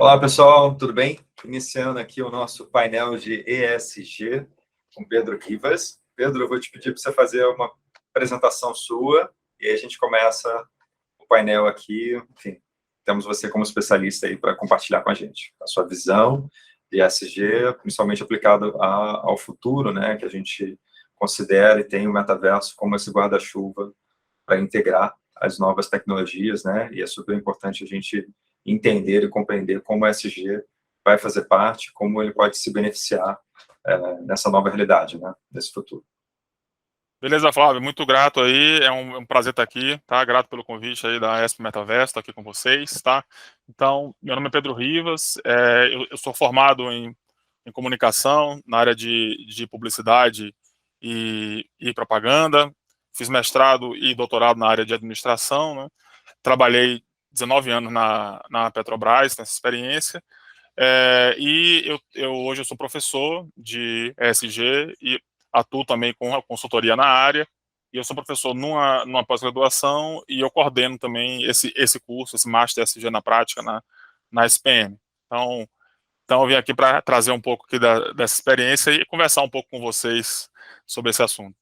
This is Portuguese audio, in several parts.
Olá, pessoal, tudo bem? Iniciando aqui o nosso painel de ESG com Pedro Rivas. Pedro, eu vou te pedir para você fazer uma apresentação sua e aí a gente começa o painel aqui. Enfim, temos você como especialista aí para compartilhar com a gente a sua visão de ESG, principalmente aplicado ao futuro, né, que a gente considera e tem o metaverso como esse guarda-chuva para integrar as novas tecnologias, né? E é super importante a gente entender e compreender como o ESG vai fazer parte, como ele pode se beneficiar nessa nova realidade, né? Nesse futuro. Beleza, Flávio, muito grato aí, é um prazer estar aqui, tá? Grato pelo convite aí da ESP Metaverso, estar aqui com vocês, tá? Então, meu nome é Pedro Rivas, eu sou formado em comunicação, na área de publicidade e propaganda, fiz mestrado e doutorado na área de administração, né? Trabalhei 19 anos na Petrobras, nessa experiência, hoje eu sou professor de ESG e atuo também com a consultoria na área, e eu sou professor numa pós-graduação e eu coordeno também esse curso, esse Master ESG na prática na SPM. Então eu vim aqui para trazer um pouco aqui dessa experiência e conversar um pouco com vocês sobre esse assunto.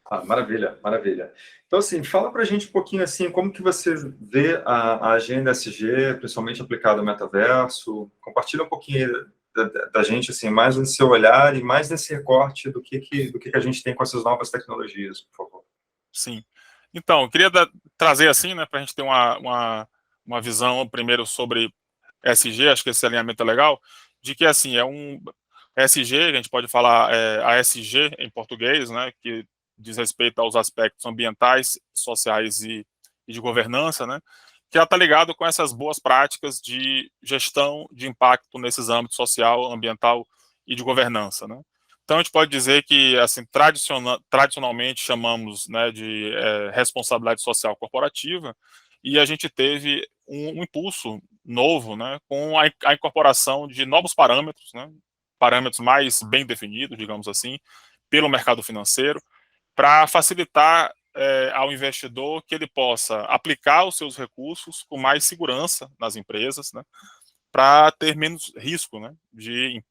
Ah, maravilha, maravilha. Então, assim, fala para a gente um pouquinho, assim, como que você vê a agenda ESG, principalmente aplicada ao metaverso. Compartilha um pouquinho da gente, assim, mais no seu olhar e mais nesse recorte do que a gente tem com essas novas tecnologias, por favor. Sim. Então, eu queria trazer assim, né, para a gente ter uma visão primeiro sobre ESG, acho que esse alinhamento é legal, de que assim, ESG, a gente pode falar ASG em português, né, que diz respeito aos aspectos ambientais, sociais e de governança, né, que está ligado com essas boas práticas de gestão de impacto nesses âmbitos social, ambiental e de governança, né. Então, a gente pode dizer que, assim, tradicionalmente chamamos, né, de responsabilidade social corporativa, e a gente teve um impulso novo, né, com a incorporação de novos parâmetros, né, parâmetros mais bem definidos, digamos assim, pelo mercado financeiro, para facilitar ao investidor que ele possa aplicar os seus recursos com mais segurança nas empresas, né, para ter menos risco, né, de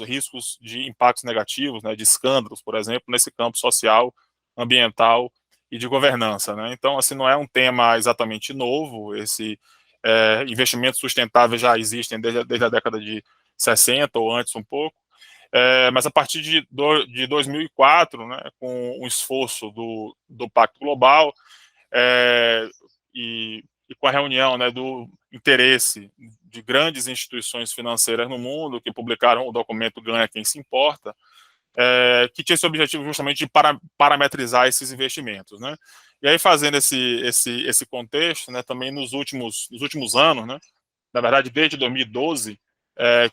riscos de impactos negativos, né, de escândalos, por exemplo, nesse campo social, ambiental e de governança, né. Então, assim, não é um tema exatamente novo, investimentos sustentáveis já existem desde a década de 60 ou antes um pouco, mas a partir de 2004, né, com o esforço do Pacto Global, é, e com a reunião, né, do interesse de grandes instituições financeiras no mundo, que publicaram o documento Ganha Quem Se Importa, que tinha esse objetivo justamente de parametrizar esses investimentos, né? E aí, fazendo esse contexto, né, também nos últimos anos, né, na verdade, desde 2012,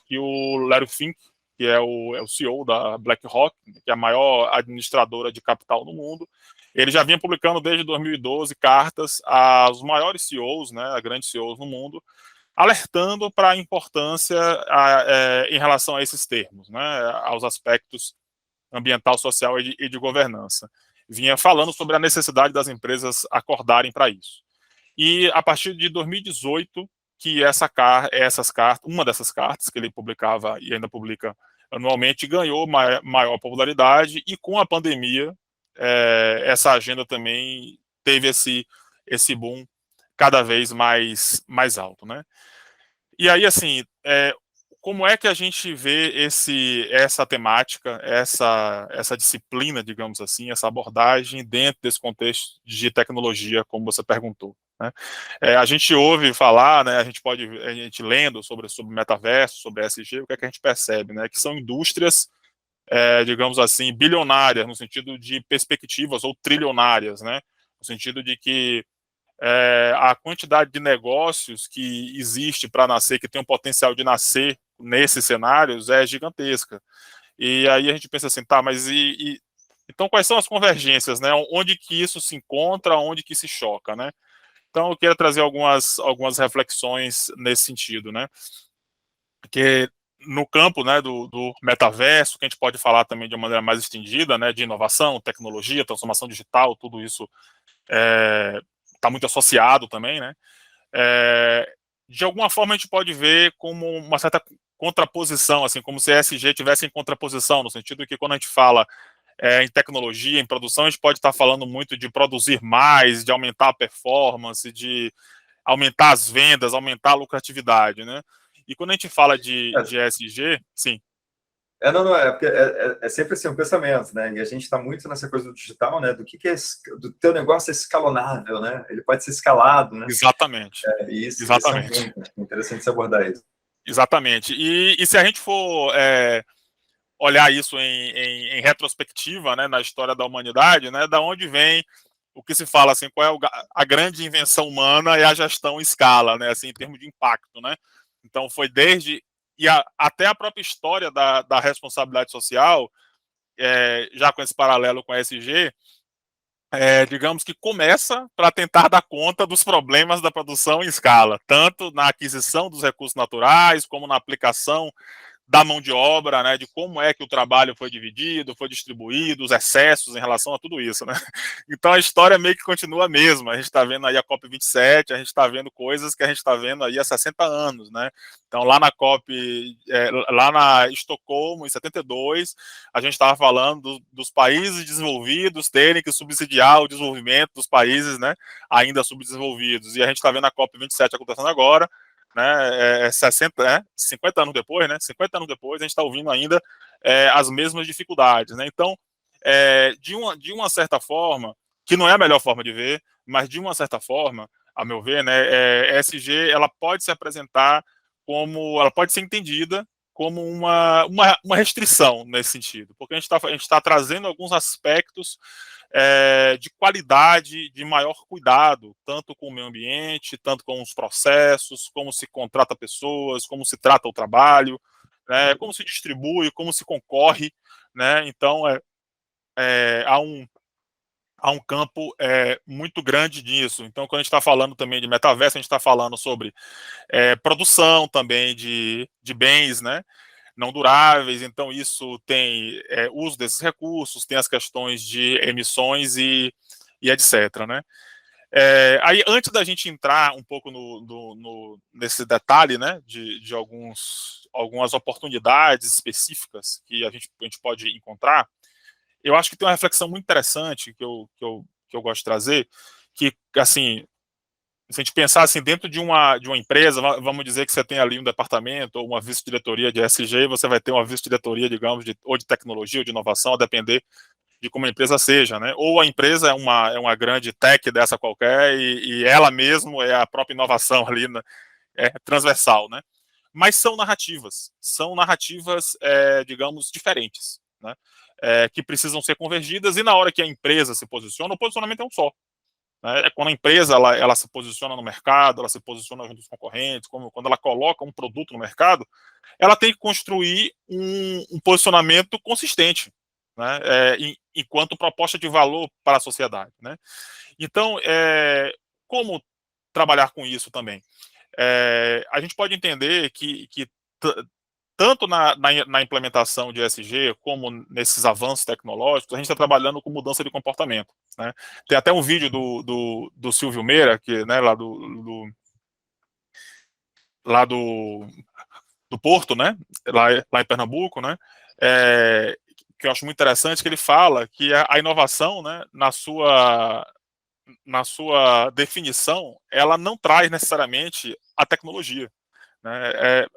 que o Larry Fink, que é o CEO da BlackRock, que é a maior administradora de capital no mundo, ele já vinha publicando desde 2012 cartas aos maiores CEOs, né, a grandes CEOs no mundo, alertando para a importância em relação a esses termos, né, aos aspectos ambiental, social e de governança. Vinha falando sobre a necessidade das empresas acordarem para isso. E a partir de 2018, que uma dessas cartas que ele publicava e ainda publica anualmente, ganhou maior popularidade, e com a pandemia, essa agenda também teve esse boom cada vez mais alto, né? E aí, assim, como é que a gente vê essa temática, essa disciplina, digamos assim, essa abordagem dentro desse contexto de tecnologia, como você perguntou, né? A gente ouve falar, né, a gente lendo sobre metaverso, sobre ESG, o que é que a gente percebe, né? Que são indústrias, digamos assim, bilionárias, no sentido de perspectivas, ou trilionárias, né? No sentido de que a quantidade de negócios que existe para nascer, que tem o potencial de nascer nesses cenários, é gigantesca. E aí a gente pensa assim, tá, mas então quais são as convergências, né? Onde que isso se encontra, onde que se choca, né? Então eu queria trazer algumas reflexões nesse sentido, né? Porque no campo, né, do metaverso, que a gente pode falar também de uma maneira mais estendida, né, de inovação, tecnologia, transformação digital, tudo isso está muito associado também, né? de alguma forma a gente pode ver como uma certa contraposição, assim, como se a ESG tivesse em contraposição, no sentido que quando a gente fala em tecnologia, em produção, a gente pode estar falando muito de produzir mais, de aumentar a performance, de aumentar as vendas, aumentar a lucratividade, né? E quando a gente fala de ESG, sim. Não, é porque é sempre assim um pensamento, né? E a gente está muito nessa coisa do digital, né? Do que é do teu negócio é escalonável, né? Ele pode ser escalado, né? Exatamente. Isso é um Exatamente. ponto interessante se abordar isso. Exatamente. E se a gente for olhar isso em retrospectiva, né, na história da humanidade, né, da onde vem o que se fala assim, qual é a grande invenção humana é a gestão em escala, né, assim, em termos de impacto, né? Então foi desde até a própria história da responsabilidade social, já com esse paralelo com a ESG, digamos que começa para tentar dar conta dos problemas da produção em escala, tanto na aquisição dos recursos naturais, como na aplicação da mão de obra, né, de como é que o trabalho foi dividido, foi distribuído, os excessos em relação a tudo isso, né? Então a história meio que continua a mesma. A gente está vendo aí a COP27, a gente está vendo coisas que a gente está vendo aí há 60 anos, né? Então lá na lá na Estocolmo, em 72, a gente estava falando dos países desenvolvidos terem que subsidiar o desenvolvimento dos países, né, ainda subdesenvolvidos. E a gente está vendo a COP27 acontecendo agora, né, 50 anos depois, né, 50 anos depois, a gente está ouvindo ainda as mesmas dificuldades, né, então, de uma certa forma, que não é a melhor forma de ver, mas de uma certa forma, a meu ver, né, ESG, ela pode se apresentar ela pode ser entendida como uma restrição nesse sentido, porque a gente tá trazendo alguns aspectos de qualidade, de maior cuidado, tanto com o meio ambiente, tanto com os processos, como se contrata pessoas, como se trata o trabalho, né, como se distribui, como se concorre, né? Então há um campo muito grande disso. Então, quando a gente está falando também de metaverso, a gente está falando sobre produção também de bens, né, não duráveis. Então, isso tem uso desses recursos, tem as questões de emissões e etc., né? Aí, antes da gente entrar um pouco nesse detalhe, né, de algumas oportunidades específicas que a gente pode encontrar, eu acho que tem uma reflexão muito interessante que eu gosto de trazer, que, assim, se a gente pensar assim, dentro de uma empresa, vamos dizer que você tem ali um departamento ou uma vice-diretoria de ESG, você vai ter uma vice-diretoria, digamos, ou de tecnologia ou de inovação, a depender de como a empresa seja, né? Ou a empresa é uma grande tech dessa qualquer e ela mesmo é a própria inovação ali, né? É transversal, né? Mas são narrativas, digamos, diferentes, né? Que precisam ser convergidas e na hora que a empresa se posiciona, o posicionamento é um só. Né? Quando a empresa ela se posiciona no mercado, ela se posiciona junto aos concorrentes, quando ela coloca um produto no mercado, ela tem que construir um posicionamento consistente, né? Enquanto proposta de valor para a sociedade. Né? Então, como trabalhar com isso também? A gente pode entender que tanto na implementação de ESG, como nesses avanços tecnológicos, a gente está trabalhando com mudança de comportamento. Né? Tem até um vídeo do Silvio Meira, que, né, lá do Porto, né, lá em Pernambuco, né, que eu acho muito interessante, que ele fala que a inovação, né, na sua definição, ela não traz necessariamente a tecnologia. Né?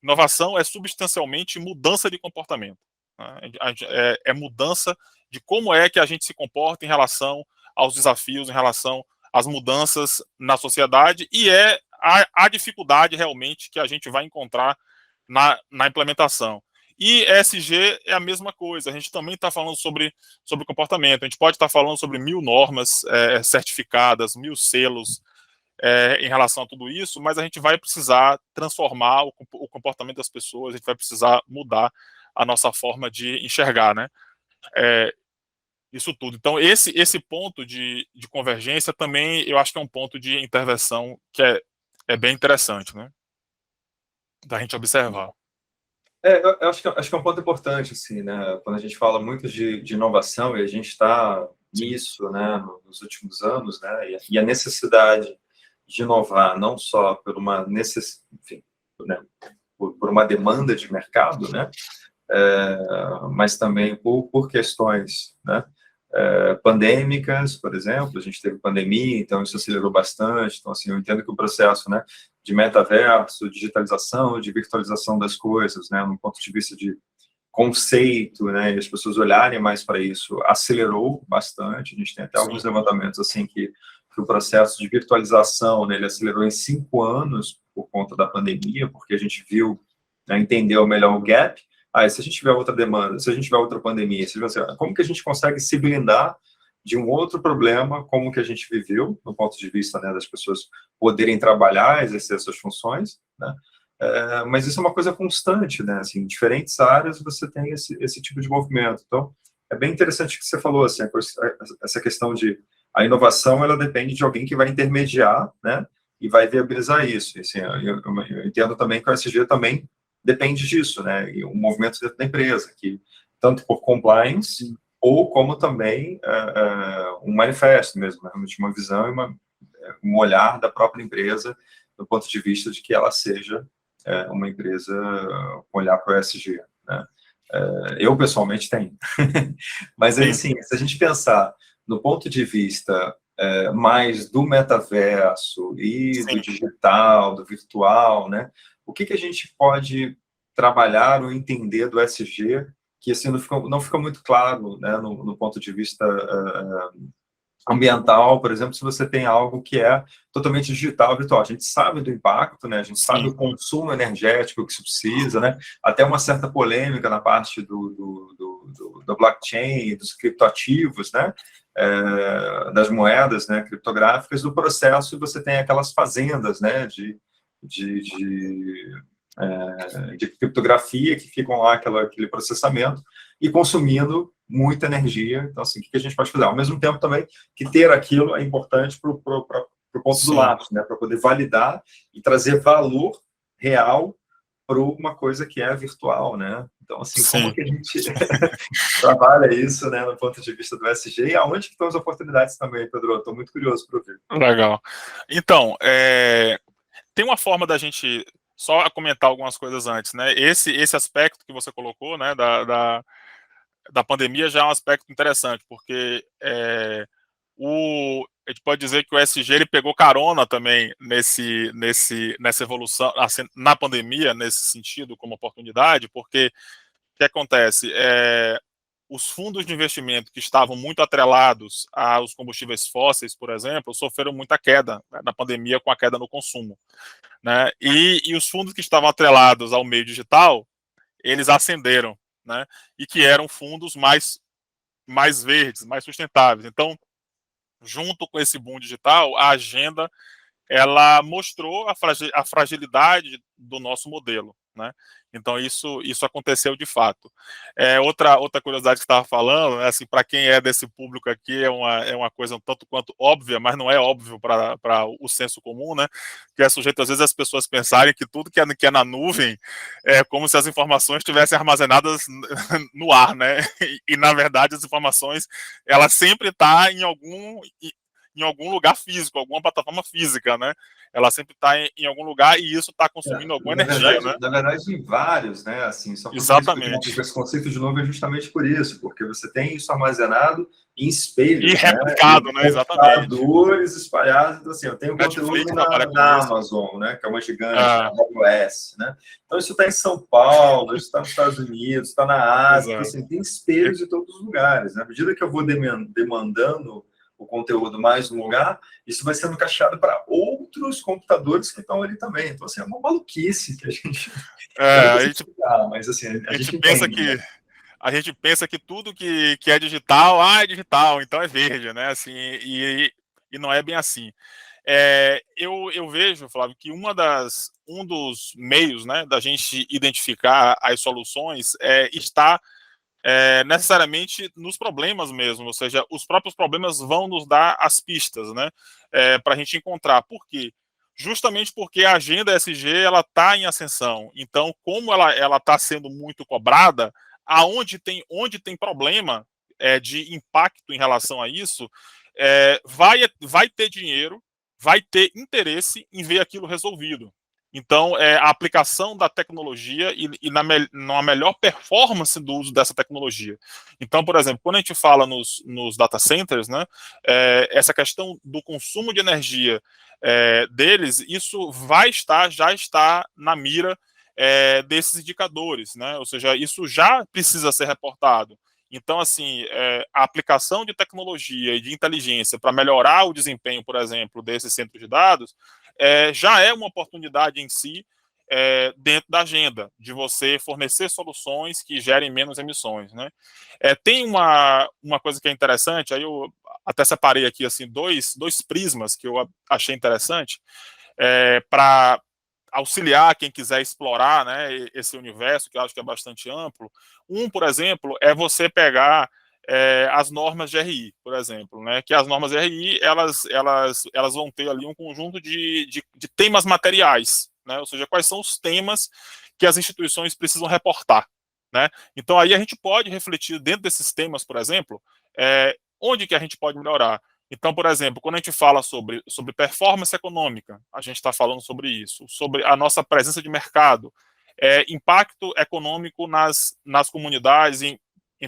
Inovação é substancialmente mudança de comportamento. Né? Mudança de como é que a gente se comporta em relação aos desafios, em relação às mudanças na sociedade, e a dificuldade realmente que a gente vai encontrar na implementação. E ESG é a mesma coisa, a gente também está falando sobre comportamento, a gente pode estar falando sobre 1000 normas certificadas, 1000 selos, em relação a tudo isso, mas a gente vai precisar transformar o comportamento das pessoas, a gente vai precisar mudar a nossa forma de enxergar, né? Isso tudo. Então, esse ponto de convergência também, eu acho que é um ponto de intervenção que é bem interessante, né? Da gente observar. Eu acho que é um ponto importante, assim, né? Quando a gente fala muito de inovação, e a gente está nisso, né, nos últimos anos, né? E a necessidade de inovar, não só por uma necessidade, enfim, né, por uma demanda de mercado, né, mas também por questões, né, pandêmicas, por exemplo, a gente teve pandemia, então isso acelerou bastante. Então, assim, eu entendo que o processo, né, de metaverso, digitalização, de virtualização das coisas, né, no ponto de vista de conceito, né, e as pessoas olharem mais para isso, acelerou bastante. A gente tem até alguns levantamentos assim que o processo de virtualização, né, ele acelerou em 5 anos por conta da pandemia, porque a gente viu, né, entendeu melhor o gap. Se a gente tiver outra demanda, se a gente tiver outra pandemia, como que a gente consegue se blindar de um outro problema, como que a gente viveu, no ponto de vista, né, das pessoas poderem trabalhar, exercer suas funções, né? Mas isso é uma coisa constante, né? Assim, em diferentes áreas você tem esse tipo de movimento. Então, é bem interessante o que você falou, assim, essa questão de a inovação, ela depende de alguém que vai intermediar, né? E vai viabilizar isso. Assim, eu entendo também que o SG também depende disso, né? E um movimento dentro da empresa, que tanto por compliance, ou como também um manifesto mesmo, né? Uma visão e um olhar da própria empresa do ponto de vista de que ela seja uma empresa com olhar para o ESG, né? Eu, pessoalmente, tenho. Mas, aí, sim, se a gente pensar no ponto de vista mais do metaverso e do digital, do virtual, né? O que a gente pode trabalhar ou entender do ESG que assim, não fica muito claro, né, no ponto de vista ambiental, por exemplo, se você tem algo que é totalmente digital, virtual. A gente sabe do impacto, né? A gente sabe o consumo energético que se precisa, né? Até uma certa polêmica na parte do blockchain, dos criptoativos, né? Das moedas, né, criptográficas, do processo, e você tem aquelas fazendas, né, de criptografia que ficam lá, aquele processamento, e consumindo muita energia. Então, assim, o que a gente pode fazer? Ao mesmo tempo, também, que ter aquilo é importante para o ponto do lápis, né? Para poder validar e trazer valor real para uma coisa que é virtual, né? Então, assim, como que a gente trabalha isso, né, no ponto de vista do SG, e aonde que estão as oportunidades também, Pedro? Estou muito curioso para ouvir. Legal. Então, tem uma forma da gente só comentar algumas coisas antes, né? Esse aspecto que você colocou, né, da pandemia já é um aspecto interessante, porque a gente pode dizer que o ESG ele pegou carona também nessa evolução, assim, na pandemia, nesse sentido, como oportunidade, porque o que acontece? Os fundos de investimento que estavam muito atrelados aos combustíveis fósseis, por exemplo, sofreram muita queda, né, na pandemia, com a queda no consumo, né? E os fundos que estavam atrelados ao meio digital, eles ascenderam, né? E que eram fundos mais verdes, mais sustentáveis. Então, junto com esse boom digital, a agenda ela mostrou a fragilidade do nosso modelo, né? Então isso aconteceu de fato. Outra curiosidade que estava falando, né, assim, para quem é desse público aqui, é uma coisa um tanto quanto óbvia, mas não é óbvio para o senso comum, né? Que é sujeito às vezes as pessoas pensarem que tudo que é na nuvem é como se as informações estivessem armazenadas no ar, né? E na verdade as informações elas sempre estão em algum lugar físico, alguma plataforma física, né? Ela sempre está em algum lugar e isso está consumindo alguma energia, né? Na verdade, em vários, né? Assim, só Exatamente. Esse conceito de nuvem é justamente por isso, porque você tem isso armazenado em espelhos, e replicado, né? Exatamente. Computadores espalhados. Então, assim, eu tenho Netflix conteúdo na Amazon, né? Que é uma gigante, na AWS, né? Então, isso está em São Paulo, isso está nos Estados Unidos, está na Ásia. Então, assim, tem espelhos em todos os lugares, né? À medida que eu vou demandando o conteúdo mais no lugar, isso vai sendo cacheado para outros computadores que estão ali também. Então, assim, é uma maluquice que a gente... mas, assim, a gente pensa entende, que... né? A gente pensa que tudo que é digital, é digital, então é verde, né? Assim, e não é bem assim. Eu vejo, Flávio, que um dos meios, né, da gente identificar as soluções está necessariamente nos problemas mesmo, ou seja, os próprios problemas vão nos dar as pistas, né, para a gente encontrar. Por quê? Justamente porque a agenda SG ela está em ascensão. Então, como ela está sendo muito cobrada, onde tem problema de impacto em relação a isso, vai ter dinheiro, vai ter interesse em ver aquilo resolvido. Então, a aplicação da tecnologia e na melhor performance do uso dessa tecnologia. Então, por exemplo, quando a gente fala nos data centers, né, essa questão do consumo de energia deles, isso já está na mira desses indicadores, né? Ou seja, isso já precisa ser reportado. Então, assim, a aplicação de tecnologia e de inteligência para melhorar o desempenho, por exemplo, desses centros de dados, já é uma oportunidade em si dentro da agenda, de você fornecer soluções que gerem menos emissões, né? Tem uma coisa que é interessante, aí eu até separei aqui assim, dois prismas que eu achei interessante para auxiliar quem quiser explorar, né, esse universo, que eu acho que é bastante amplo. Por exemplo, é você pegar as normas GRI, por exemplo, né, que as normas GRI, elas vão ter ali um conjunto de temas materiais, né, ou seja, quais são os temas que as instituições precisam reportar, né. Então, aí a gente pode refletir dentro desses temas, por exemplo, onde que a gente pode melhorar. Então, por exemplo, quando a gente fala sobre performance econômica, a gente está falando sobre isso, sobre a nossa presença de mercado, impacto econômico nas comunidades, em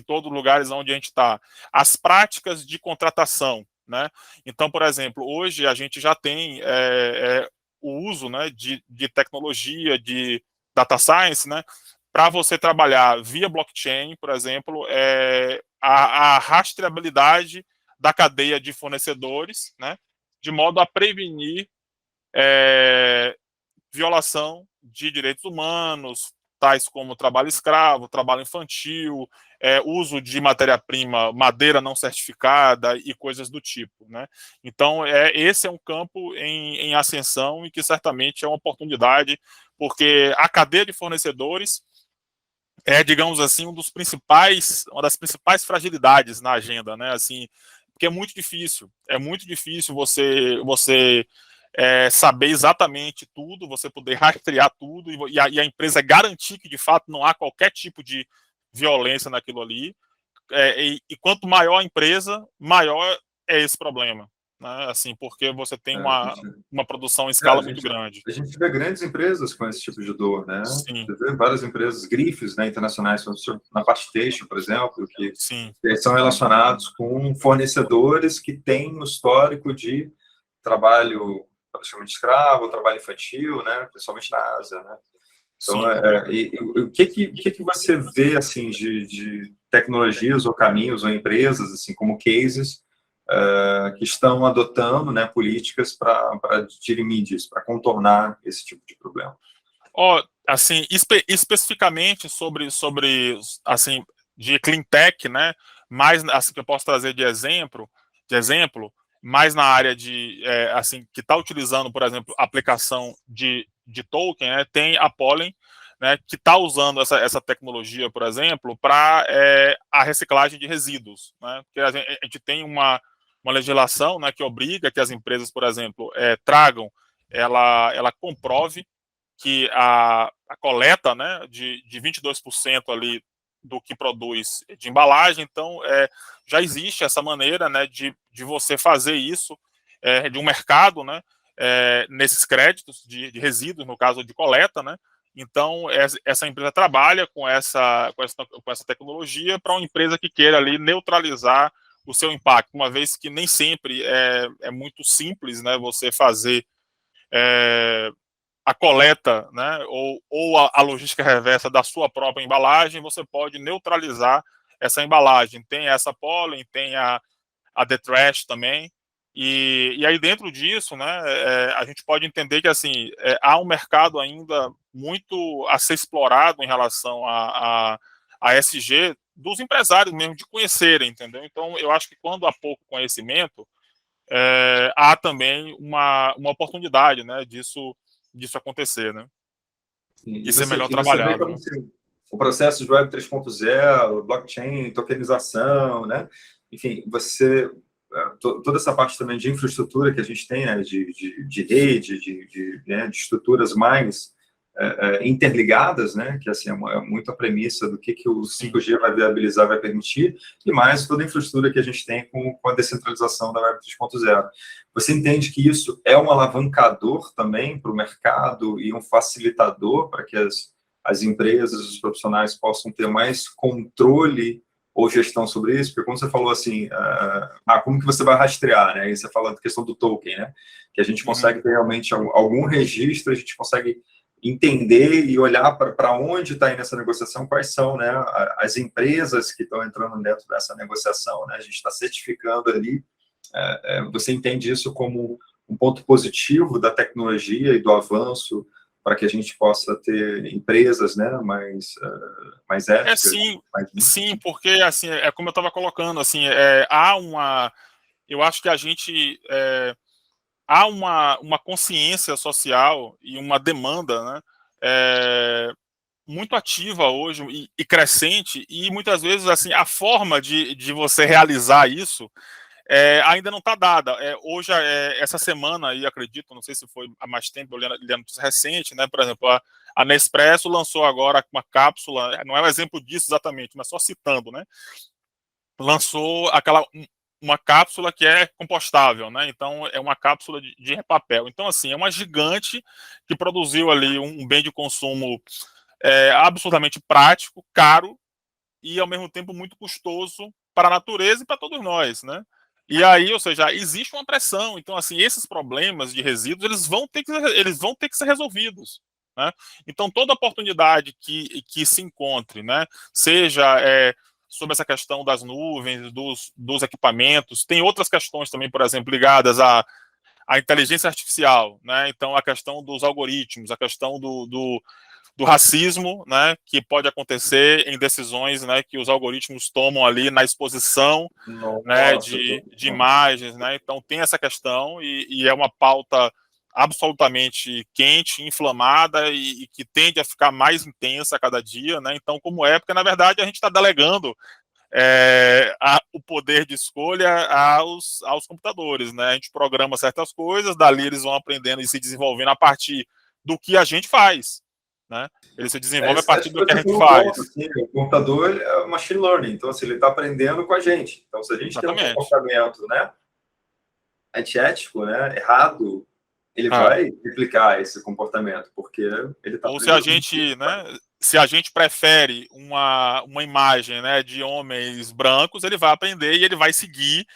todos os lugares onde a gente está, as práticas de contratação, né? Então, por exemplo, hoje a gente já tem o uso, né, de tecnologia, de data science, né, para você trabalhar via blockchain, por exemplo, a rastreabilidade da cadeia de fornecedores, né, de modo a prevenir violação de direitos humanos, tais como trabalho escravo, trabalho infantil, uso de matéria-prima, madeira não certificada e coisas do tipo, né? Então, esse é um campo em ascensão e que certamente é uma oportunidade, porque a cadeia de fornecedores digamos assim, uma das principais fragilidades na agenda, né? Assim, porque é muito difícil você saber exatamente tudo, você poder rastrear tudo e a empresa garantir que de fato não há qualquer tipo de violência naquilo ali. E quanto maior a empresa, maior é esse problema, né? Assim, porque você tem uma produção em escala muito grande. A gente vê grandes empresas com esse tipo de dor, né? Sim. Você vê várias empresas, grifes, né, internacionais, na parte têxtil, por exemplo, que Sim. são relacionados com fornecedores que têm um histórico de trabalho praticamente escravo, trabalho infantil, né, principalmente na Ásia, né? Então, o que você vê assim de tecnologias ou caminhos ou empresas assim como cases que estão adotando, né, políticas para dirimir disso, para contornar esse tipo de problema? Assim, especificamente sobre assim, de clean tech, né? Mais assim que eu posso trazer de exemplo, mais na área de assim que está utilizando, por exemplo, aplicação de token, né? Tem a Pollen, né? Que está usando essa tecnologia, por exemplo, para a reciclagem de resíduos, né? Porque a gente tem uma legislação, né, que obriga que as empresas, por exemplo, tragam, ela comprove que a coleta, né, de 22% ali do que produz de embalagem, então já existe essa maneira, né, de você fazer isso, de um mercado, né, nesses créditos de resíduos, no caso de coleta, né. Então essa empresa trabalha com essa tecnologia para uma empresa que queira ali neutralizar o seu impacto, uma vez que nem sempre é muito simples, né, você fazer a coleta, né, ou a logística reversa da sua própria embalagem, você pode neutralizar essa embalagem. Tem essa Pollen, tem a The Trash também, e aí dentro disso, né, a gente pode entender que assim, há um mercado ainda muito a ser explorado em relação a SG dos empresários mesmo, de conhecerem, entendeu? Então, eu acho que quando há pouco conhecimento, há também uma oportunidade, né, disso acontecer, né? E ser melhor você vê trabalhado, como né? assim, o processo de Web 3.0, blockchain, tokenização, né? Enfim, toda essa parte também de infraestrutura que a gente tem, né? de rede, né? de estruturas mais interligadas, né, que assim, é muito a premissa do que o 5G vai viabilizar, vai permitir, e mais toda a infraestrutura que a gente tem com a descentralização da Web 3.0. Você entende que isso é um alavancador também para o mercado e um facilitador para que as empresas, os profissionais possam ter mais controle ou gestão sobre isso? Porque quando você falou assim, como que você vai rastrear, né? E você fala da questão do token, né? Que a gente consegue ter realmente algum registro, a gente consegue entender e olhar para onde está aí nessa negociação, quais são, né, as empresas que estão entrando dentro dessa negociação, né? A gente está certificando ali. Você entende isso como um ponto positivo da tecnologia e do avanço para que a gente possa ter empresas, né, mais éticas? Sim, porque assim, como eu estava colocando, assim, eu acho que a gente há uma consciência social e uma demanda, né, muito ativa hoje e crescente, e muitas vezes assim a forma de você realizar isso ainda não está dada. Hoje, essa semana, e acredito, não sei se foi há mais tempo, olhando recente, né? Por exemplo, a Nespresso lançou agora uma cápsula, não é um exemplo disso exatamente, mas só citando, né? Lançou uma cápsula que é compostável, né? Então, é uma cápsula de papel. Então, assim, é uma gigante que produziu ali um bem de consumo absolutamente prático, caro, e ao mesmo tempo muito custoso para a natureza e para todos nós, né? E aí, ou seja, existe uma pressão. Então, assim, esses problemas de resíduos, eles vão ter que ser resolvidos, né? Então, toda oportunidade que se encontre, né, seja sobre essa questão das nuvens, dos equipamentos, tem outras questões também, por exemplo, ligadas à inteligência artificial, né? Então, a questão dos algoritmos, a questão do racismo, né, que pode acontecer em decisões, né, que os algoritmos tomam ali na exposição, né, de imagens, né? Então tem essa questão e é uma pauta absolutamente quente, inflamada e que tende a ficar mais intensa a cada dia, né? Então, como porque na verdade a gente está delegando o poder de escolha aos computadores, né? A gente programa certas coisas, dali eles vão aprendendo e se desenvolvendo a partir do que a gente faz, né? Ele se desenvolve a partir do que a gente faz. Ponto, assim, o computador é machine learning, então assim, ele está aprendendo com a gente. Então, se a gente tem um comportamento, né, antiético, né, errado, ele vai replicar esse comportamento, porque ele está. Ou se a gente, né, se a gente prefere uma imagem, né, de homens brancos, ele vai aprender e ele vai seguir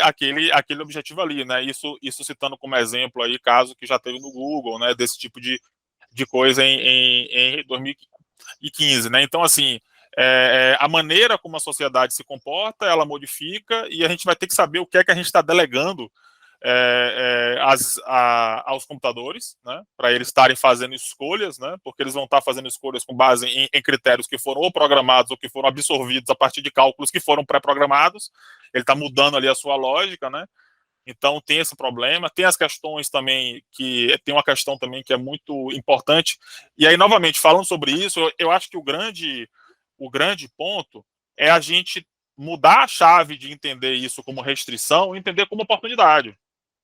aquele objetivo ali, né? Isso citando como exemplo aí caso que já teve no Google, né, desse tipo de coisa em 2015, né? Então, assim, a maneira como a sociedade se comporta, ela modifica e a gente vai ter que saber o que é que a gente está delegando aos computadores, né? Para eles estarem fazendo escolhas, né? Porque eles vão estar fazendo escolhas com base em critérios que foram ou programados ou que foram absorvidos a partir de cálculos que foram pré-programados. Ele está mudando ali a sua lógica, né? Então tem esse problema, tem as questões também, tem uma questão também que é muito importante, e aí novamente falando sobre isso, eu acho que o grande ponto é a gente mudar a chave de entender isso como restrição e entender como oportunidade,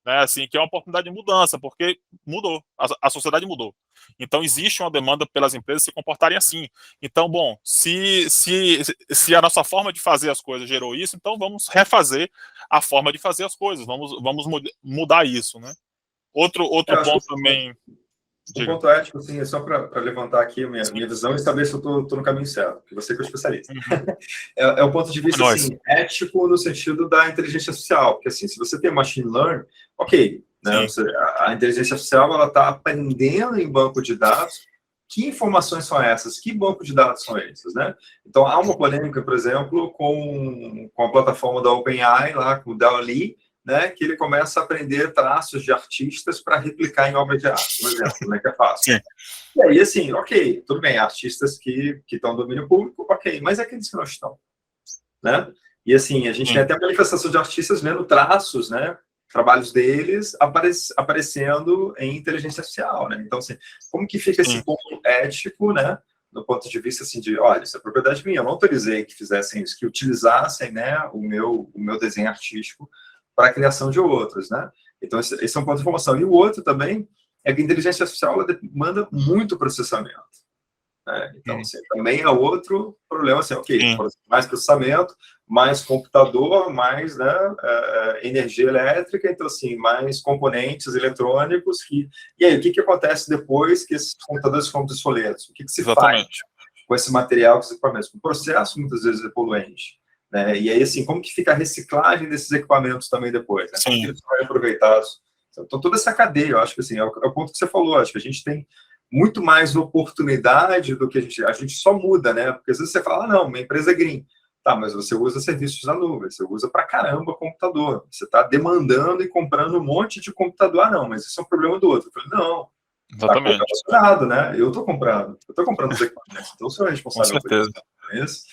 né? Assim, que é uma oportunidade de mudança, porque mudou, a sociedade mudou. Então existe uma demanda pelas empresas se comportarem assim. Então, bom, se a nossa forma de fazer as coisas gerou isso, então vamos refazer a forma de fazer as coisas, vamos mudar isso, né? Outro ponto também. Um ponto ético, assim, é só para levantar aqui a minha visão e saber se eu estou no caminho certo, porque você que é o especialista. É o ponto de vista assim, ético no sentido da inteligência artificial, porque assim, se você tem machine learning, ok, né, a inteligência artificial ela está aprendendo em banco de dados. Que informações são essas? Que banco de dados são esses, né? Então, há uma polêmica, por exemplo, com a plataforma da OpenAI, lá com o DALL-E, né, que ele começa a aprender traços de artistas para replicar em obras de arte, por exemplo, né, que é fácil. E aí, assim, ok, tudo bem, artistas que estão no domínio público, ok, mas aqueles que não estão, né? E assim, a gente tem até manifestação de artistas vendo traços, né, trabalhos deles aparecendo em inteligência artificial, né? Então, assim, como que fica esse ponto ético, né, do ponto de vista, assim, de, olha, isso é propriedade minha, eu não autorizei que fizessem isso, que utilizassem, né, o meu desenho artístico para a criação de outros, né? Então, esse é um ponto de informação. E o outro também é que a inteligência artificial ela demanda muito processamento. Né? Então, assim, também é outro problema, assim, ok, mais processamento, mais computador, mais, né, energia elétrica, então, assim, mais componentes eletrônicos, e aí, o que acontece depois que esses computadores ficam obsoletos? O que se faz com esse material, com esses equipamentos? O processo, muitas vezes, é poluente. Né? E aí, assim, como que fica a reciclagem desses equipamentos também depois? Né? Como que eles são aproveitados? Então, toda essa cadeia, eu acho que, assim, é o ponto que você falou, acho que a gente tem muito mais oportunidade do que a gente só muda, né? Porque às vezes você fala, não, uma empresa é green. Tá, mas você usa serviços na nuvem, você usa pra caramba computador. Você está demandando e comprando um monte de computador. Ah, não, mas isso é um problema do outro. Eu falei, não, está correlacionado, né? Eu estou comprando os equipamentos, então eu sou responsável por isso.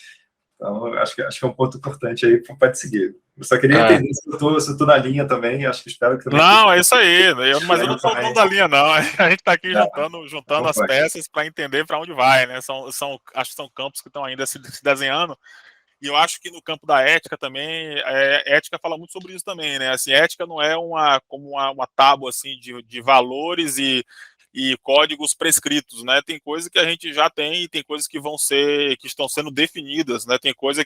Então, acho que é um ponto importante aí para te seguir. Eu só queria entender se eu estou na linha também, espero que também... Não, é isso aí, mas eu não sou o dono da linha, não. A gente está aqui juntando as peças para entender para onde vai, né? Acho que são campos que estão ainda se desenhando, e eu acho que no campo da ética também, ética fala muito sobre isso também, né? Assim, ética não é como uma tábua assim, de valores e códigos prescritos, né? Tem coisas que a gente já tem e tem coisas que estão sendo definidas, né? Tem coisa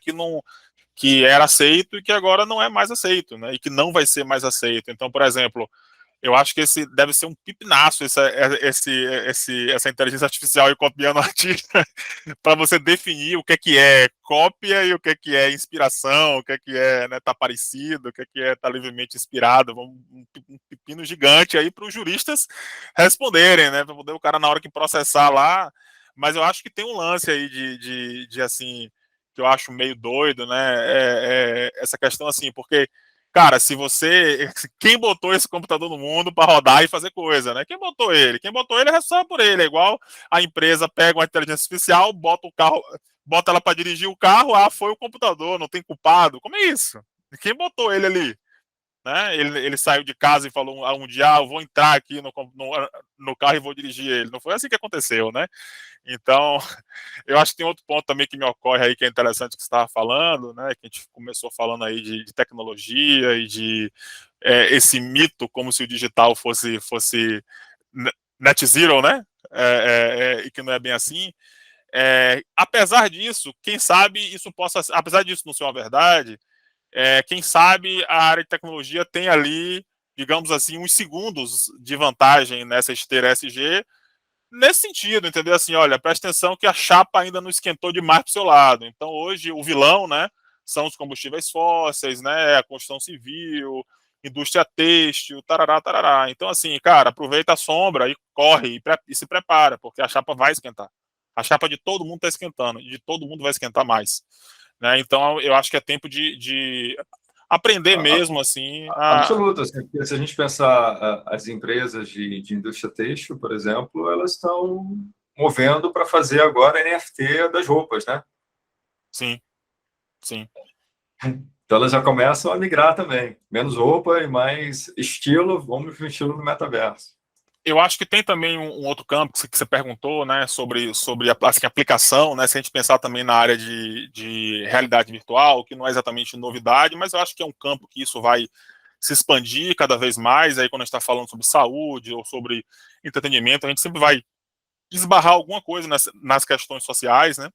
que era aceito e que agora não é mais aceito, né? E que não vai ser mais aceito. Então, por exemplo, eu acho que esse deve ser um pipinaço, essa inteligência artificial e copiando o artista, para você definir o que é cópia e o que é inspiração, o que é, né, tá parecido, o que é tá livremente inspirado. Um pepino gigante aí para os juristas responderem, né? Para poder o cara, na hora que processar lá. Mas eu acho que tem um lance aí de assim, que eu acho meio doido, né? Essa questão assim, porque, cara, quem botou esse computador no mundo para rodar e fazer coisa, né? Quem botou ele? Quem botou ele é responsável por ele. É igual a empresa pega uma inteligência artificial, bota o carro, bota ela para dirigir o carro, foi o computador, não tem culpado. Como é isso? Quem botou ele ali? Né? Ele saiu de casa e falou um dia, eu vou entrar aqui no carro e vou dirigir ele. Não foi assim que aconteceu, né? Então, eu acho que tem outro ponto também que me ocorre aí que é interessante que você estava falando, né? Que a gente começou falando aí de tecnologia e de esse mito como se o digital fosse net zero, né? E que não é bem assim. Apesar disso, quem sabe isso possa, apesar disso não ser uma verdade, quem sabe a área de tecnologia tem ali, digamos assim, uns segundos de vantagem nessa esteira ESG, nesse sentido, entendeu? Assim, olha, presta atenção que a chapa ainda não esquentou demais para o seu lado. Então, hoje, o vilão, né, são os combustíveis fósseis, né, a construção civil, indústria têxtil, tarará, tarará. Então, assim, cara, aproveita a sombra e corre e se prepara, porque a chapa vai esquentar. A chapa de todo mundo está esquentando, e de todo mundo vai esquentar mais. Né? Então, eu acho que é tempo de aprender mesmo, assim. Absoluto. Assim, se a gente pensar as empresas de indústria têxtil, por exemplo, elas estão movendo para fazer agora NFT das roupas, né? Sim, sim. Então elas já começam a migrar também. Menos roupa e mais estilo, vamos para o estilo do metaverso. Eu acho que tem também um outro campo que você perguntou, né, sobre assim, aplicação, né, se a gente pensar também na área de realidade virtual, que não é exatamente novidade, mas eu acho que é um campo que isso vai se expandir cada vez mais, aí quando a gente está falando sobre saúde ou sobre entretenimento, a gente sempre vai esbarrar alguma coisa nas questões sociais, né,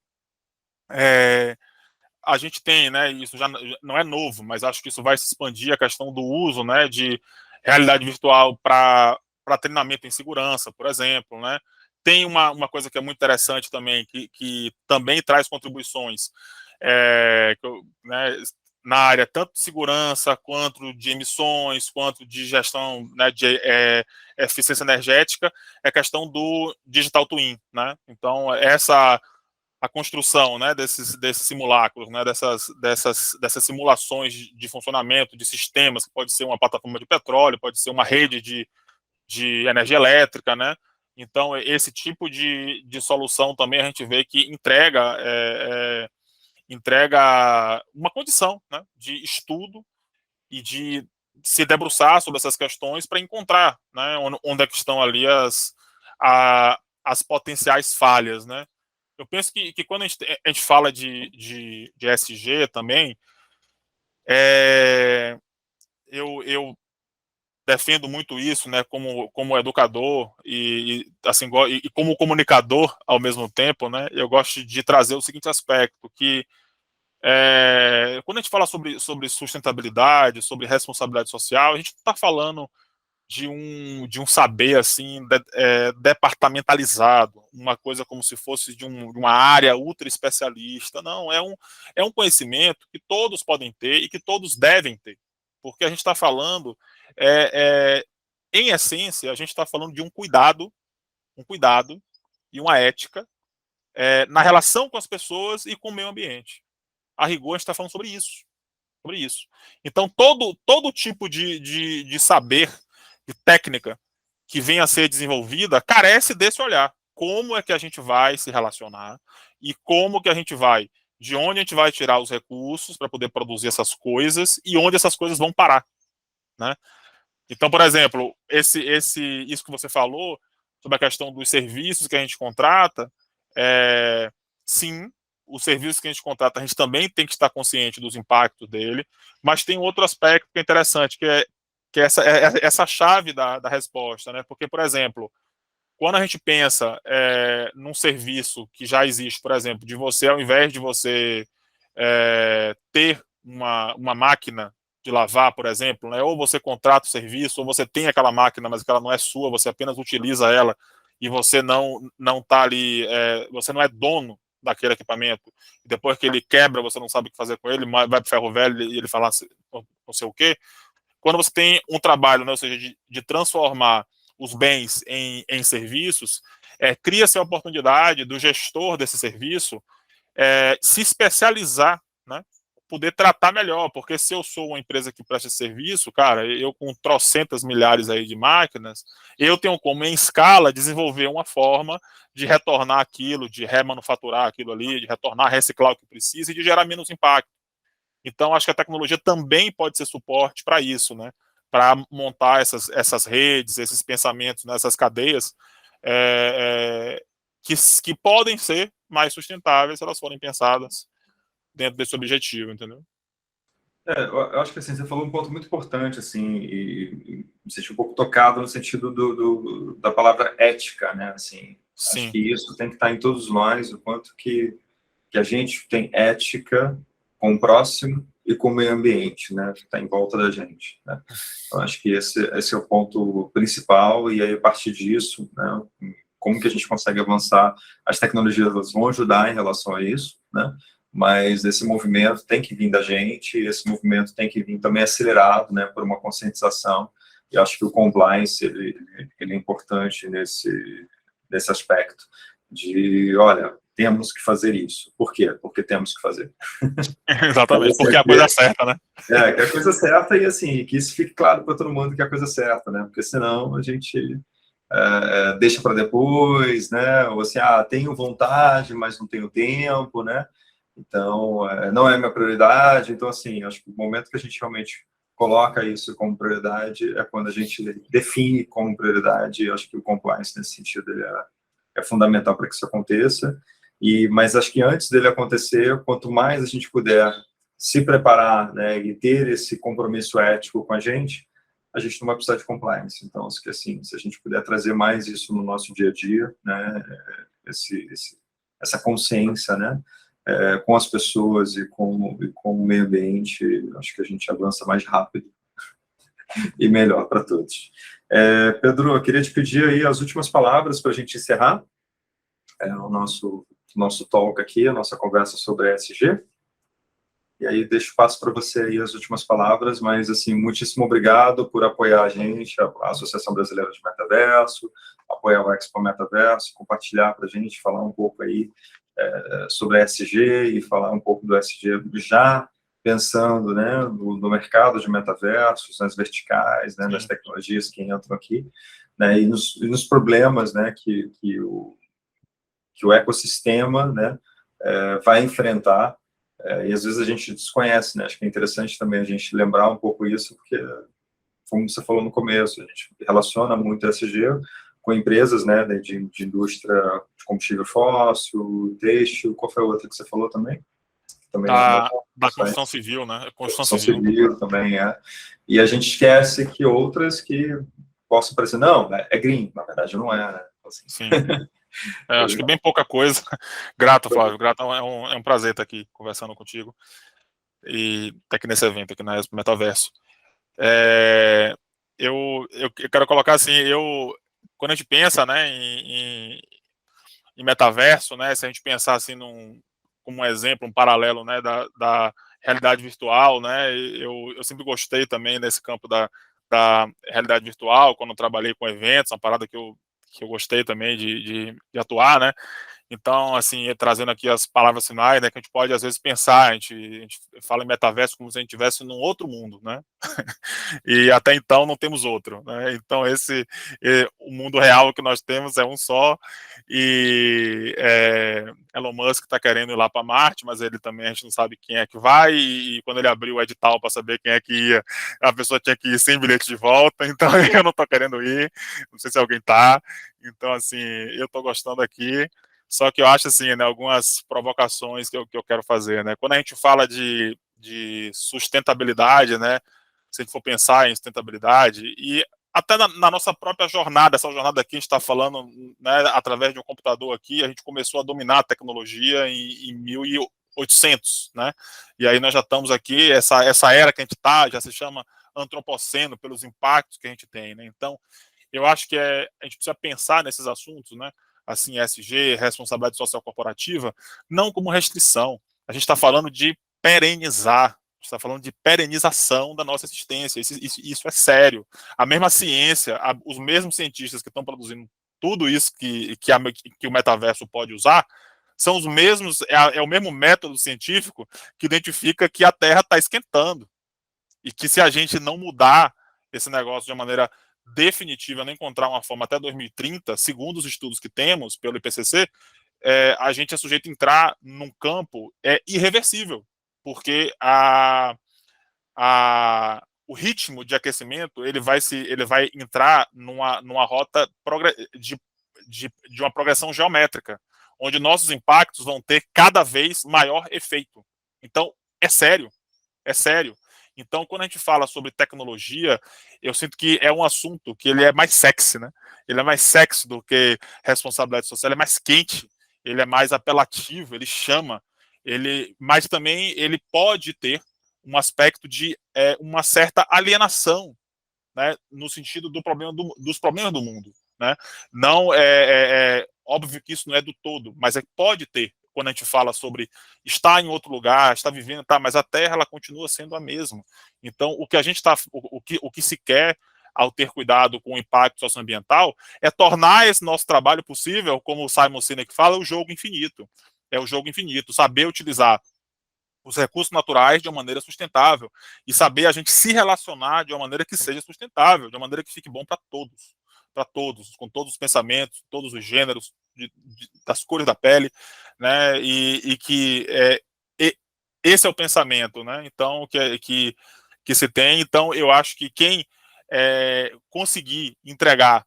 a gente tem, né, isso já não é novo, mas acho que isso vai se expandir, a questão do uso, né, de realidade virtual para treinamento em segurança, por exemplo, né. Tem uma coisa que é muito interessante também, que também traz contribuições, né, na área tanto de segurança, quanto de emissões, quanto de gestão, né, de eficiência energética, é a questão do digital twin, né. Então, a construção, né, desses simulacros, né, dessas simulações de funcionamento de sistemas, que pode ser uma plataforma de petróleo, pode ser uma rede de energia elétrica, né. Então, esse tipo de solução também a gente vê que entrega uma condição, né, de estudo e de se debruçar sobre essas questões para encontrar, né, onde é que estão ali as potenciais falhas, né. Eu penso que quando a gente fala de ESG também, eu defendo muito isso, né, como educador assim, e como comunicador ao mesmo tempo, né, eu gosto de trazer o seguinte aspecto, que quando a gente fala sobre sustentabilidade, sobre responsabilidade social, a gente não está falando de um saber assim departamentalizado, uma coisa como se fosse de uma área ultra especialista. Não, é um conhecimento que todos podem ter e que todos devem ter, porque a gente está falando, em essência, a gente está falando de um cuidado e uma ética na relação com as pessoas e com o meio ambiente. A rigor, a gente está falando sobre isso. Então, todo tipo de saber, de técnica que venha a ser desenvolvida, carece desse olhar. Como é que a gente vai se relacionar e como que a gente vai, de onde a gente vai tirar os recursos para poder produzir essas coisas e onde essas coisas vão parar, né? Então, por exemplo, isso que você falou sobre a questão dos serviços que a gente contrata, sim, os serviços que a gente contrata, a gente também tem que estar consciente dos impactos dele, mas tem outro aspecto que é interessante, que é essa chave da resposta, né? Porque, por exemplo, quando a gente pensa num serviço que já existe, por exemplo, de você, ao invés de você ter uma máquina de lavar, por exemplo, né? Ou você contrata o serviço, ou você tem aquela máquina, mas que ela não é sua, você apenas utiliza ela e você não tá ali, você não é dono daquele equipamento. Depois que ele quebra, você não sabe o que fazer com ele, vai para o ferro velho e ele fala não sei o quê. Quando você tem um trabalho, né, ou seja, de transformar os bens em serviços, cria-se a oportunidade do gestor desse serviço se especializar, né? Poder tratar melhor, porque se eu sou uma empresa que presta serviço, cara, eu com trocentas milhares aí de máquinas, eu tenho como, em escala, desenvolver uma forma de retornar aquilo, de remanufaturar aquilo ali, de retornar, reciclar o que precisa e de gerar menos impacto. Então, acho que a tecnologia também pode ser suporte para isso, né? Para montar essas redes, esses pensamentos, né? Essas cadeias que podem ser mais sustentáveis se elas forem pensadas dentro desse objetivo, entendeu? Eu acho que assim, você falou um ponto muito importante, assim, e me senti um pouco tocado no sentido da palavra ética, né? Assim, acho Sim. que isso tem que estar em todos nós, o quanto que a gente tem ética com o próximo e com o meio ambiente, né? Que está em volta da gente, né? Eu acho que esse é o ponto principal, e aí, a partir disso, né? Como que a gente consegue avançar? As tecnologias vão ajudar em relação a isso, né? Mas esse movimento tem que vir da gente, esse movimento tem que vir também acelerado, né, por uma conscientização, e acho que o compliance, ele é importante nesse aspecto, de, olha, temos que fazer isso. Por quê? Porque temos que fazer. Exatamente, porque é a coisa certa, né? Que é a coisa certa, e assim, que isso fique claro para todo mundo que é a coisa certa, né, porque senão a gente deixa para depois, né, ou assim, tenho vontade, mas não tenho tempo, né. Então, não é minha prioridade. Então, assim, acho que o momento que a gente realmente coloca isso como prioridade é quando a gente define como prioridade. Eu acho que o compliance, nesse sentido, ele é fundamental para que isso aconteça. Mas acho que antes dele acontecer, quanto mais a gente puder se preparar, né, e ter esse compromisso ético com a gente não vai precisar de compliance. Então, acho que, assim, se a gente puder trazer mais isso no nosso dia a dia, né, essa consciência, né, com as pessoas e com o meio ambiente, acho que a gente avança mais rápido e melhor para todos. Pedro, eu queria te pedir aí as últimas palavras para a gente encerrar o nosso talk aqui, a nossa conversa sobre ESG. E aí deixo espaço para você aí as últimas palavras, mas, assim, muitíssimo obrigado por apoiar a gente, a Associação Brasileira de Metaverso, apoiar o Expo Metaverso, compartilhar para a gente, falar um pouco aí sobre a ESG e falar um pouco do ESG já pensando, né, no mercado de metaversos, nas verticais, né, nas tecnologias que entram aqui, né, e nos problemas, né, que o ecossistema, né, vai enfrentar, e às vezes a gente desconhece, né, acho que é interessante também a gente lembrar um pouco isso, porque, como você falou no começo, a gente relaciona muito a ESG com empresas, né, de indústria de combustível fóssil, têxtil. Qual foi a outra que você falou também? Da construção civil, né? Construção civil também E a gente esquece que outras que possam parecer, não, é green, na verdade não é, né? Assim. Sim. Acho que bem pouca coisa. Grato, Flávio. Grato, é um prazer estar aqui conversando contigo e estar aqui nesse evento, aqui na Metaverso. Eu quero colocar assim, quando a gente pensa, né, em metaverso, né, se a gente pensar assim como um exemplo, um paralelo, né, da realidade virtual, né, eu sempre gostei também desse campo da realidade virtual, quando eu trabalhei com eventos, uma parada que eu gostei também de atuar, né. Então, assim, trazendo aqui as palavras finais, né, que a gente pode, às vezes, pensar, a gente fala em metaverso como se a gente estivesse num outro mundo, né, e até então não temos outro, né, então o mundo real que nós temos é um só, e Elon Musk está querendo ir lá para Marte, mas ele também, a gente não sabe quem é que vai, e quando ele abriu o edital para saber quem é que ia, a pessoa tinha que ir sem bilhete de volta, então eu não estou querendo ir, não sei se alguém está, então, assim, eu estou gostando aqui. Só que eu acho assim, né, algumas provocações que eu quero fazer, né? Quando a gente fala de sustentabilidade, né? Se a gente for pensar em sustentabilidade, e até na nossa própria jornada, essa jornada aqui a gente está falando, né, através de um computador aqui, a gente começou a dominar a tecnologia em 1800, né? E aí nós já estamos aqui, essa era que a gente está, já se chama antropoceno, pelos impactos que a gente tem, né? Então, eu acho que a gente precisa pensar nesses assuntos, né? Assim, ESG, responsabilidade social corporativa, não como restrição. A gente está falando de perenizar, a gente está falando de perenização da nossa existência. Isso é sério. A mesma ciência, os mesmos cientistas que estão produzindo tudo isso que o metaverso pode usar, são os mesmos, é o mesmo método científico que identifica que a Terra está esquentando. E que se a gente não mudar esse negócio de uma maneira definitiva, não encontrar uma forma até 2030, segundo os estudos que temos pelo IPCC, a gente é sujeito a entrar num campo irreversível, porque o ritmo de aquecimento ele vai entrar numa rota de uma progressão geométrica, onde nossos impactos vão ter cada vez maior efeito. Então, é sério. Então, quando a gente fala sobre tecnologia, eu sinto que é um assunto que ele é mais sexy, né? Ele é mais sexy do que responsabilidade social, ele é mais quente, ele é mais apelativo, ele chama, mas também ele pode ter um aspecto de uma certa alienação, né? No sentido dos problemas do mundo, né? Não é óbvio que isso não é do todo, mas pode ter. Quando a gente fala sobre estar em outro lugar, estar vivendo, mas a Terra ela continua sendo a mesma. Então, o que a gente está, o que se quer ao ter cuidado com o impacto socioambiental é tornar esse nosso trabalho possível, como o Simon Sinek fala, o jogo infinito. É o jogo infinito, saber utilizar os recursos naturais de uma maneira sustentável e saber a gente se relacionar de uma maneira que seja sustentável, de uma maneira que fique bom para todos, com todos os pensamentos, todos os gêneros, das cores da pele, né? E que esse é o pensamento, né? Então que se tem. Então eu acho que quem conseguir entregar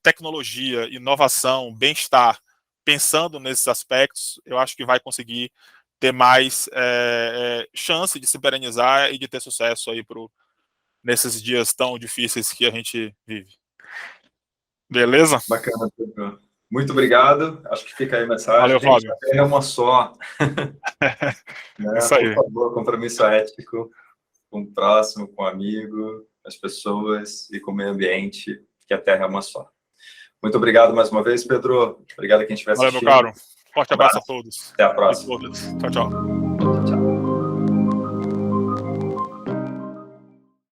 tecnologia, inovação, bem-estar, pensando nesses aspectos, eu acho que vai conseguir ter mais chance de se perenizar e de ter sucesso aí nesses dias tão difíceis que a gente vive. Beleza? Bacana, Pedro. Muito obrigado. Acho que fica aí a mensagem. Valeu, gente, Fábio. a Terra é uma só. Né? Isso aí. Por favor, compromisso ético com o próximo, com o amigo, as pessoas e com o meio ambiente, que a Terra é uma só. Muito obrigado mais uma vez, Pedro. Obrigado a quem estiver assistindo. Valeu, meu caro. Forte abraço a todos. Até a próxima. Tchau, tchau.